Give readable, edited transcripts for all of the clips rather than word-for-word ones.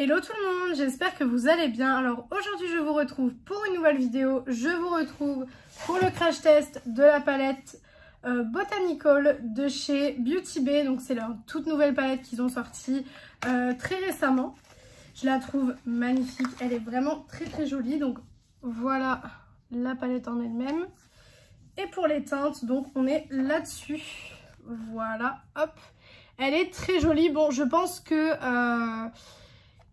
Hello tout le monde, j'espère que vous allez bien. Alors aujourd'hui je vous retrouve pour une nouvelle vidéo. Je vous retrouve pour le crash test de la palette Botanical de chez Beauty Bay. Donc c'est leur toute nouvelle palette qu'ils ont sortie très récemment. Je la trouve magnifique, elle est vraiment très jolie. Donc voilà la palette en elle-même. Et pour les teintes, donc on est là-dessus. Voilà, hop. Elle est très jolie. Bon, je pense que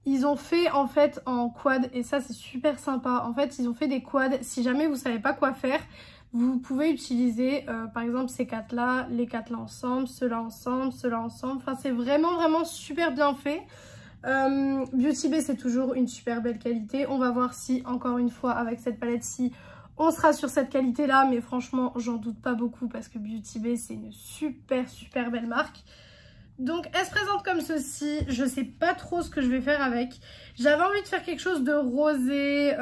ils ont fait en fait en quad et ça c'est super sympa. En fait, ils ont fait des quads. Si jamais vous savez pas quoi faire, vous pouvez utiliser par exemple ces quatre là, les quatre là ensemble, ceux-là ensemble, ceux-là ensemble. Enfin, c'est vraiment super bien fait. Beauty Bay, c'est toujours une super belle qualité. On va voir si, encore une fois, avec cette palette-ci, on sera sur cette qualité-là. Mais franchement, j'en doute pas beaucoup parce que Beauty Bay, c'est une super belle marque. Donc, elle se présente comme ceci. Je sais pas trop ce que je vais faire avec. J'avais envie de faire quelque chose de rosé.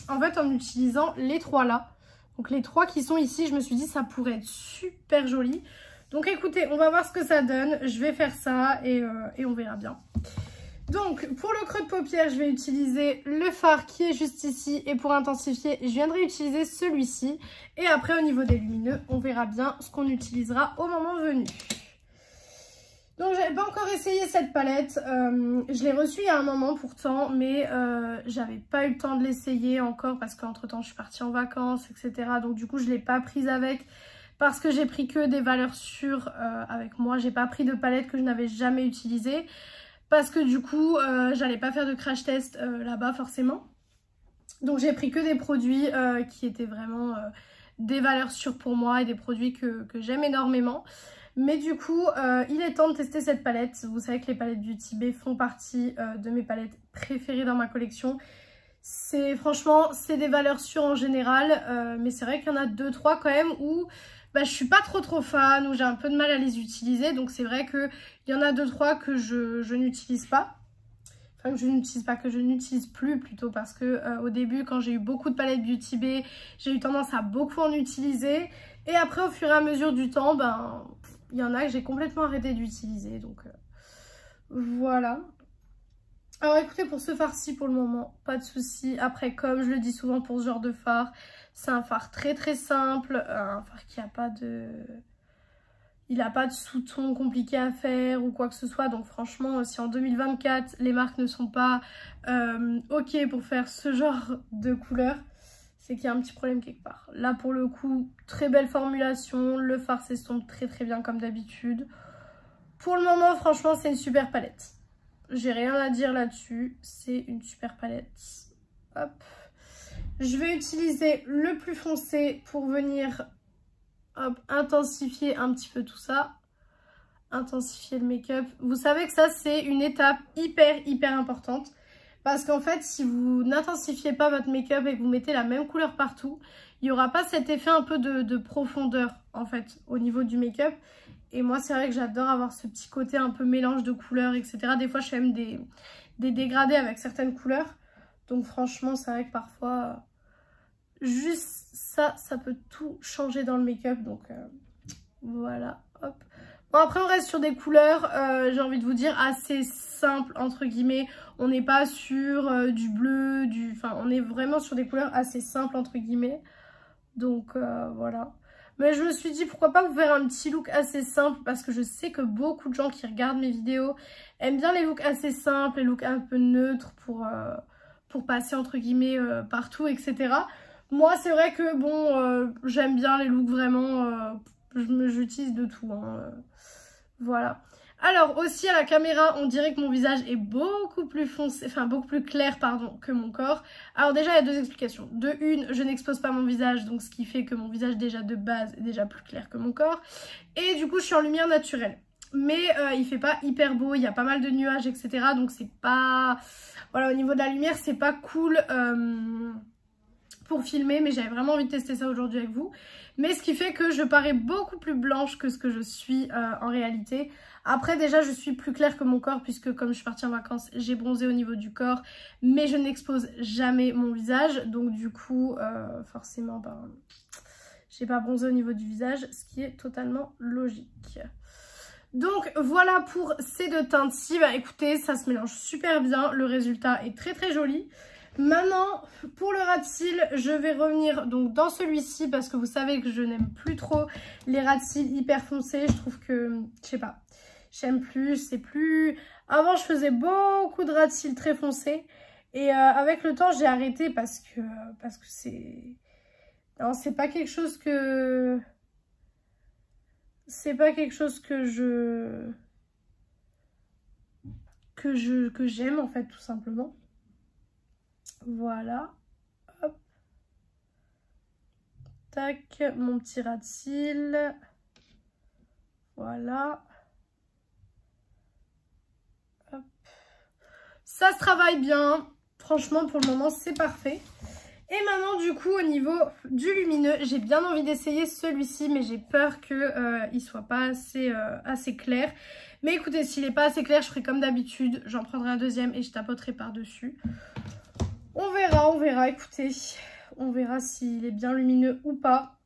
En fait, en utilisant les trois là. Donc, les trois qui sont ici, je me suis dit ça pourrait être super joli. Donc, écoutez, on va voir ce que ça donne. Je vais faire ça et on verra bien. Donc, pour le creux de paupière, je vais utiliser le fard qui est juste ici. Et pour intensifier, je viendrai utiliser celui-ci. Et après, au niveau des lumineux, on verra bien ce qu'on utilisera au moment venu. Donc, j'avais pas encore essayé cette palette. Je l'ai reçue il y a un moment pourtant, mais j'avais pas eu le temps de l'essayer encore parce qu'entre-temps, je suis partie en vacances, etc. Donc, du coup, je l'ai pas prise avec parce que j'ai pris que des valeurs sûres avec moi. J'ai pas pris de palette que je n'avais jamais utilisée. Parce que du coup, j'allais pas faire de crash test là-bas forcément. Donc j'ai pris que des produits qui étaient vraiment des valeurs sûres pour moi et des produits que j'aime énormément. Mais du coup, il est temps de tester cette palette. Vous savez que les palettes Beauty Bay font partie de mes palettes préférées dans ma collection. Franchement, c'est des valeurs sûres en général. Mais c'est vrai qu'il y en a 2-3 quand même où je suis pas trop fan, où j'ai un peu de mal à les utiliser. Donc c'est vrai qu'il y en a 2-3 que je n'utilise pas. Enfin que je n'utilise pas, que je n'utilise plus plutôt. Parce que au début, quand j'ai eu beaucoup de palettes Beauty Bay, j'ai eu tendance à beaucoup en utiliser. Et après, au fur et à mesure du temps, il y en a que j'ai complètement arrêté d'utiliser. Donc voilà. Alors écoutez, pour ce fard-ci, pour le moment, pas de souci. Après, comme je le dis souvent pour ce genre de fard, c'est un fard très simple, un fard qui n'a pas de... Il n'a pas de sous-ton compliqué à faire ou quoi que ce soit. Donc franchement, si en 2024, les marques ne sont pas OK pour faire ce genre de couleur, c'est qu'il y a un petit problème quelque part. Là, pour le coup, très belle formulation. Le fard s'estompe très bien comme d'habitude. Pour le moment, franchement, c'est une super palette. J'ai rien à dire là-dessus. C'est une super palette. Hop. Je vais utiliser le plus foncé pour venir intensifier un petit peu tout ça. Intensifier le make-up. Vous savez que ça, c'est une étape hyper importante. Parce qu'en fait, si vous n'intensifiez pas votre make-up et que vous mettez la même couleur partout, il n'y aura pas cet effet un peu de profondeur, en fait, au niveau du make-up. Et moi, c'est vrai que j'adore avoir ce petit côté un peu mélange de couleurs, etc. Des fois, je fais même des dégradés avec certaines couleurs. Donc franchement, c'est vrai que parfois, juste ça peut tout changer dans le make-up. Donc voilà, hop. Bon, après, on reste sur des couleurs, j'ai envie de vous dire, assez simples, entre guillemets. On n'est pas sur du bleu, enfin, on est vraiment sur des couleurs assez simples, entre guillemets. Donc voilà. Mais je me suis dit pourquoi pas vous faire un petit look assez simple parce que je sais que beaucoup de gens qui regardent mes vidéos aiment bien les looks assez simples, les looks un peu neutres pour passer entre guillemets partout, etc. Moi c'est vrai que bon, j'aime bien les looks vraiment, j'utilise de tout. Hein, voilà. Alors aussi à la caméra, on dirait que mon visage est beaucoup plus foncé, enfin beaucoup plus clair pardon que mon corps. Alors déjà il y a deux explications. De une, je n'expose pas mon visage, donc ce qui fait que mon visage déjà de base est déjà plus clair que mon corps. Et du coup je suis en lumière naturelle. Mais il fait pas hyper beau, il y a pas mal de nuages, etc. Donc c'est pas... Voilà, au niveau de la lumière c'est pas cool pour filmer, mais j'avais vraiment envie de tester ça aujourd'hui avec vous. Mais ce qui fait que je parais beaucoup plus blanche que ce que je suis en réalité. Après déjà je suis plus claire que mon corps puisque comme je suis partie en vacances j'ai bronzé au niveau du corps. Mais je n'expose jamais mon visage. Donc du coup forcément j'ai pas bronzé au niveau du visage, ce qui est totalement logique. Donc voilà pour ces deux teintes-ci. Bah écoutez, ça se mélange super bien. Le résultat est très très joli. Maintenant, pour le ras de cils, je vais revenir donc dans celui-ci parce que vous savez que je n'aime plus trop les ras de cils hyper foncés. Je trouve que, je sais pas, j'aime plus, c'est plus... Avant, je faisais beaucoup de ras de cils très foncés et avec le temps, j'ai arrêté parce que c'est... Non, c'est pas quelque chose que... C'est pas quelque chose que j'aime en fait, tout simplement. Voilà. Hop. Tac, mon petit ras de cils. Voilà. Hop. Ça se travaille bien. Franchement, pour le moment, c'est parfait. Et maintenant, du coup, au niveau du lumineux, j'ai bien envie d'essayer celui-ci, mais j'ai peur qu'il soit pas assez clair. Mais écoutez, s'il n'est pas assez clair, je ferai comme d'habitude. J'en prendrai un deuxième et je tapoterai par-dessus. On verra, écoutez. On verra s'il est bien lumineux ou pas.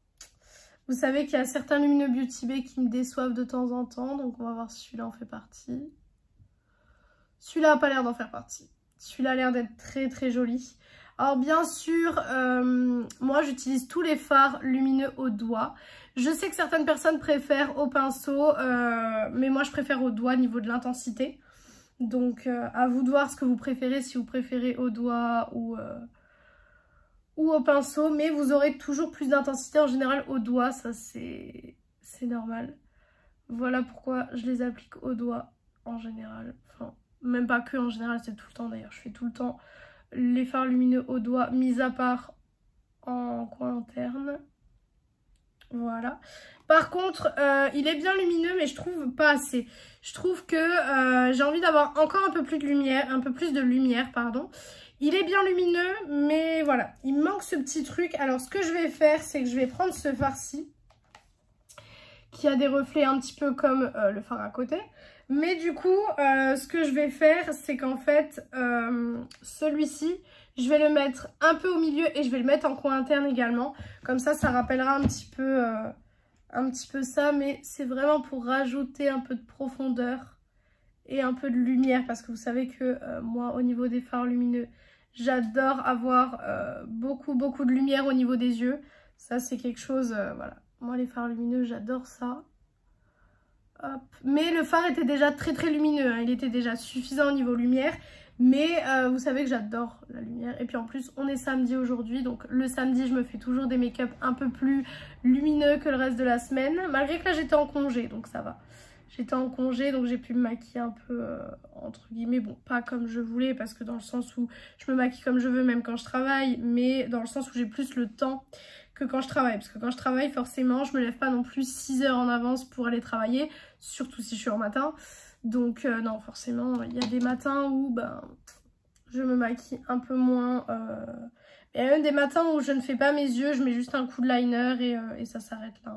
Vous savez qu'il y a certains lumineux Beauty Bay qui me déçoivent de temps en temps. Donc on va voir si celui-là en fait partie. Celui-là n'a pas l'air d'en faire partie. Celui-là a l'air d'être très très joli. Alors bien sûr, moi j'utilise tous les fards lumineux au doigt. Je sais que certaines personnes préfèrent au pinceau, mais moi je préfère au doigt au niveau de l'intensité. Donc à vous de voir ce que vous préférez, si vous préférez au doigt ou au pinceau. Mais vous aurez toujours plus d'intensité en général au doigt, ça c'est normal. Voilà pourquoi je les applique au doigt en général. Enfin, même pas que en général, c'est tout le temps d'ailleurs. Je fais tout le temps les fards lumineux au doigt, mis à part en coin interne. Voilà. Par contre, il est bien lumineux, mais je trouve pas assez. Je trouve que j'ai envie d'avoir encore un peu plus de lumière, pardon. Il est bien lumineux, mais voilà, il me manque ce petit truc. Alors, ce que je vais faire, c'est que je vais prendre ce fard-ci, qui a des reflets un petit peu comme le fard à côté. Mais du coup, ce que je vais faire, c'est qu'en fait, celui-ci, je vais le mettre un peu au milieu et je vais le mettre en coin interne également. Comme ça rappellera un petit peu ça. Mais c'est vraiment pour rajouter un peu de profondeur et un peu de lumière. Parce que vous savez que moi, au niveau des fards lumineux, j'adore avoir beaucoup de lumière au niveau des yeux. Ça, c'est quelque chose, voilà. Moi, les fards lumineux, j'adore ça. Hop. Mais le fard était déjà très lumineux, hein. Il était déjà suffisant au niveau lumière. Mais vous savez que j'adore la lumière. Et puis en plus, on est samedi aujourd'hui. Donc le samedi, je me fais toujours des make-up un peu plus lumineux que le reste de la semaine. Malgré que là, j'étais en congé, donc ça va. J'étais en congé, donc j'ai pu me maquiller un peu, entre guillemets. Bon, pas comme je voulais, parce que dans le sens où je me maquille comme je veux, même quand je travaille. Mais dans le sens où j'ai plus le temps que quand je travaille. Parce que quand je travaille, forcément, je me lève pas non plus 6 heures en avance pour aller travailler. Surtout si je suis en matin. Donc non, forcément, il y a des matins où ben, je me maquille un peu moins. Il y a même des matins où je ne fais pas mes yeux, je mets juste un coup de liner et ça s'arrête là.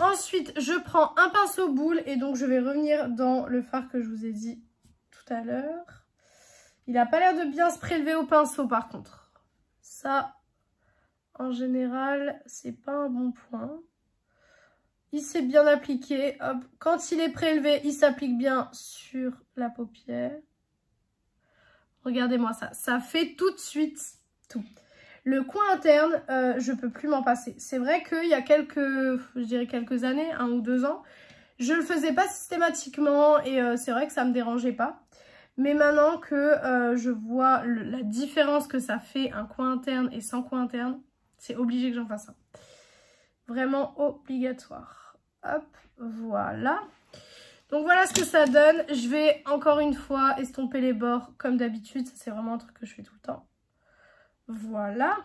Ensuite, je prends un pinceau boule et donc je vais revenir dans le fard que je vous ai dit tout à l'heure. Il n'a pas l'air de bien se prélever au pinceau par contre. Ça, en général, c'est pas un bon point. Il s'est bien appliqué. Hop. Quand il est prélevé, il s'applique bien sur la paupière. Regardez-moi ça. Ça fait tout de suite tout. Le coin interne, je peux plus m'en passer. C'est vrai qu'il y a quelques années, 1 ou 2 ans, je le faisais pas systématiquement et c'est vrai que ça me dérangeait pas. Mais maintenant que je vois la différence que ça fait un coin interne et sans coin interne, c'est obligé que j'en fasse un. Vraiment obligatoire. Hop, voilà. Donc voilà ce que ça donne. Je vais encore une fois estomper les bords comme d'habitude. Ça, c'est vraiment un truc que je fais tout le temps. Voilà.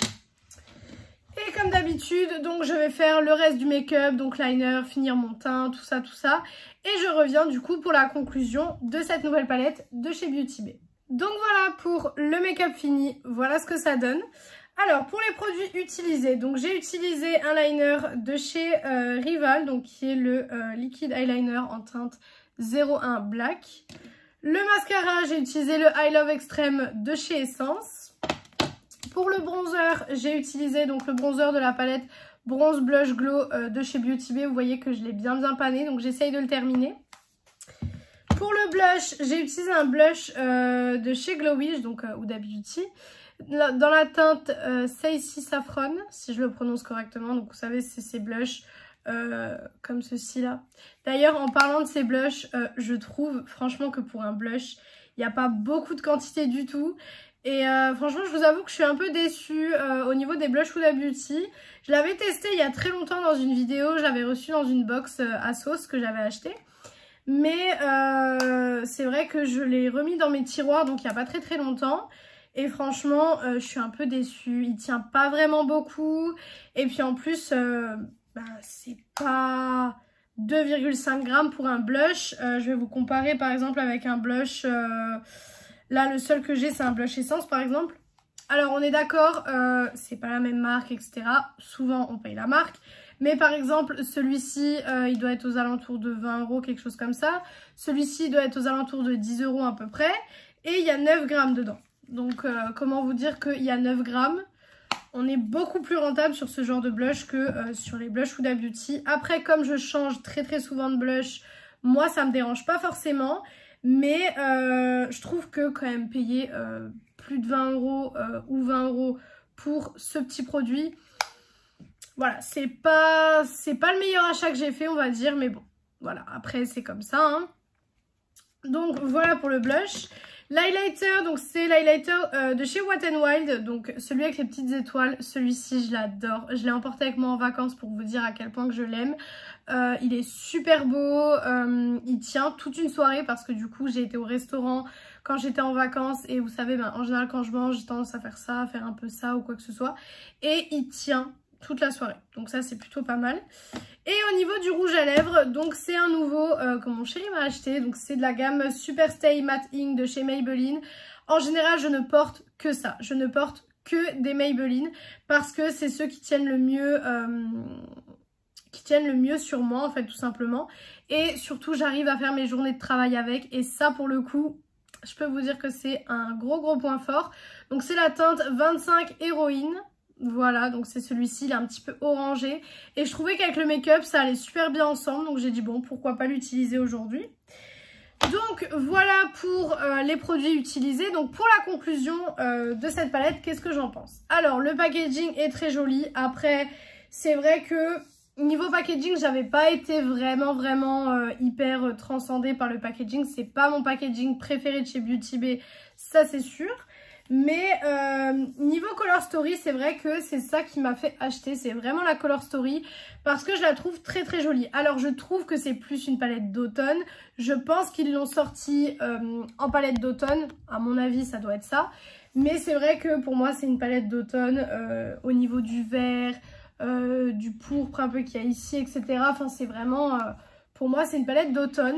Et comme d'habitude, donc je vais faire le reste du make-up, donc liner, finir mon teint, tout ça. Et je reviens du coup pour la conclusion de cette nouvelle palette de chez Beauty Bay. Donc voilà pour le make-up fini. Voilà ce que ça donne. Alors, pour les produits utilisés, donc j'ai utilisé un liner de chez Rival, donc qui est le liquide eyeliner en teinte 01 Black. Le mascara, j'ai utilisé le I Love Extreme de chez Essence. Pour le bronzer, j'ai utilisé donc le bronzer de la palette Bronze Blush Glow de chez Beauty Bay. Vous voyez que je l'ai bien pané, donc j'essaye de le terminer. Pour le blush, j'ai utilisé un blush de chez Glowish, donc Huda Beauty, dans la teinte Sassy Saffron, si je le prononce correctement. Donc vous savez, c'est ces blushs comme ceci là. D'ailleurs, en parlant de ces blushs, je trouve franchement que pour un blush, il n'y a pas beaucoup de quantité du tout. Et franchement, je vous avoue que je suis un peu déçue au niveau des blushs Huda Beauty. Je l'avais testé il y a très longtemps dans une vidéo, je l'avais reçu dans une box à sauce que j'avais acheté. Mais c'est vrai que je l'ai remis dans mes tiroirs, donc il n'y a pas très longtemps. Et franchement, je suis un peu déçue. Il tient pas vraiment beaucoup. Et puis en plus, c'est pas 2,5 grammes pour un blush. Je vais vous comparer par exemple avec un blush. Là, le seul que j'ai, c'est un blush Essence par exemple. Alors on est d'accord, c'est pas la même marque, etc. Souvent, on paye la marque. Mais par exemple, celui-ci, il doit être aux alentours de 20 €, quelque chose comme ça. Celui-ci doit être aux alentours de 10 € à peu près. Et il y a 9 grammes dedans. Donc, comment vous dire qu'il y a 9 grammes. On est beaucoup plus rentable sur ce genre de blush que sur les blushs Huda Beauty. Après, comme je change très souvent de blush, moi, ça me dérange pas forcément. Mais je trouve que quand même payer plus de 20 € ou 20 € pour ce petit produit... Voilà, c'est pas le meilleur achat que j'ai fait, on va dire, mais bon, voilà, après c'est comme ça, hein. Donc voilà pour le blush. L'highlighter, donc c'est l'highlighter de chez Wet n Wild, donc celui avec les petites étoiles, celui-ci je l'adore. Je l'ai emporté avec moi en vacances pour vous dire à quel point que je l'aime. Il est super beau, il tient toute une soirée parce que du coup j'ai été au restaurant quand j'étais en vacances et vous savez, en général quand je mange j'ai tendance à faire ça, à faire un peu ça ou quoi que ce soit. Et il tient toute la soirée, donc ça c'est plutôt pas mal. Et au niveau du rouge à lèvres, donc c'est un nouveau que mon chéri m'a acheté, donc c'est de la gamme Super Stay Matte Ink de chez Maybelline. En général je ne porte que ça, je ne porte que des Maybelline parce que c'est ceux qui tiennent le mieux sur moi en fait, tout simplement. Et surtout j'arrive à faire mes journées de travail avec, et ça pour le coup je peux vous dire que c'est un gros point fort. Donc c'est la teinte 25 Héroïne. Voilà, donc c'est celui-ci, il est un petit peu orangé. Et je trouvais qu'avec le make-up, ça allait super bien ensemble. Donc j'ai dit bon, pourquoi pas l'utiliser aujourd'hui. Donc voilà pour les produits utilisés. Donc pour la conclusion de cette palette, qu'est-ce que j'en pense? Alors le packaging est très joli. Après, c'est vrai que niveau packaging, j'avais pas été vraiment hyper transcendée par le packaging. C'est pas mon packaging préféré de chez Beauty Bay, ça c'est sûr. Mais niveau Color Story, c'est vrai que c'est ça qui m'a fait acheter. C'est vraiment la Color Story parce que je la trouve très jolie. Alors je trouve que c'est plus une palette d'automne. Je pense qu'ils l'ont sortie en palette d'automne. À mon avis, ça doit être ça. Mais c'est vrai que pour moi, c'est une palette d'automne au niveau du vert, du pourpre un peu qu'il y a ici, etc. Enfin, c'est vraiment... pour moi, c'est une palette d'automne.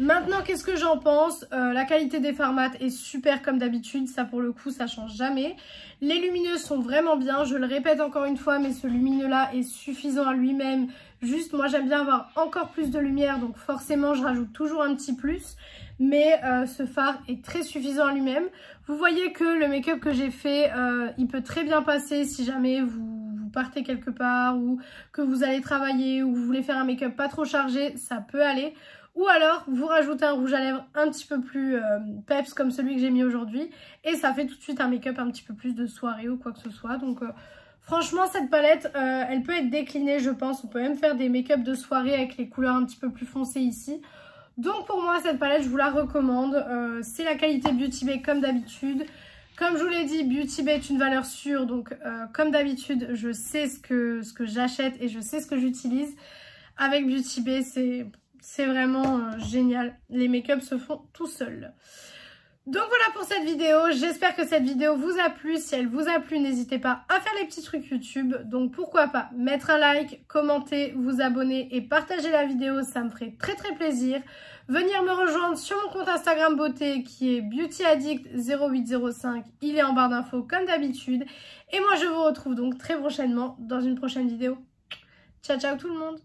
Maintenant, qu'est-ce que j'en pense? La qualité des fards mat est super comme d'habitude. Ça, pour le coup, ça change jamais. Les lumineuses sont vraiment bien. Je le répète encore une fois, mais ce lumineux-là est suffisant à lui-même. Juste, moi, j'aime bien avoir encore plus de lumière. Donc, forcément, je rajoute toujours un petit plus. Mais ce fard est très suffisant à lui-même. Vous voyez que le make-up que j'ai fait, il peut très bien passer si jamais vous partez quelque part ou que vous allez travailler ou vous voulez faire un make-up pas trop chargé, ça peut aller. Ou alors, vous rajoutez un rouge à lèvres un petit peu plus peps comme celui que j'ai mis aujourd'hui. Et ça fait tout de suite un make-up un petit peu plus de soirée ou quoi que ce soit. Donc, franchement, cette palette, elle peut être déclinée, je pense. On peut même faire des make-up de soirée avec les couleurs un petit peu plus foncées ici. Donc, pour moi, cette palette, je vous la recommande. C'est la qualité Beauty Bay comme d'habitude. Comme je vous l'ai dit, Beauty Bay est une valeur sûre. Donc, comme d'habitude, je sais ce que j'achète et je sais ce que j'utilise. Avec Beauty Bay, c'est vraiment génial. Les make-up se font tout seuls. Donc voilà pour cette vidéo. J'espère que cette vidéo vous a plu. Si elle vous a plu, n'hésitez pas à faire les petits trucs YouTube. Donc pourquoi pas mettre un like, commenter, vous abonner et partager la vidéo. Ça me ferait très plaisir. Venir me rejoindre sur mon compte Instagram beauté qui est beautyaddict0805. Il est en barre d'infos comme d'habitude. Et moi je vous retrouve donc très prochainement dans une prochaine vidéo. Ciao tout le monde.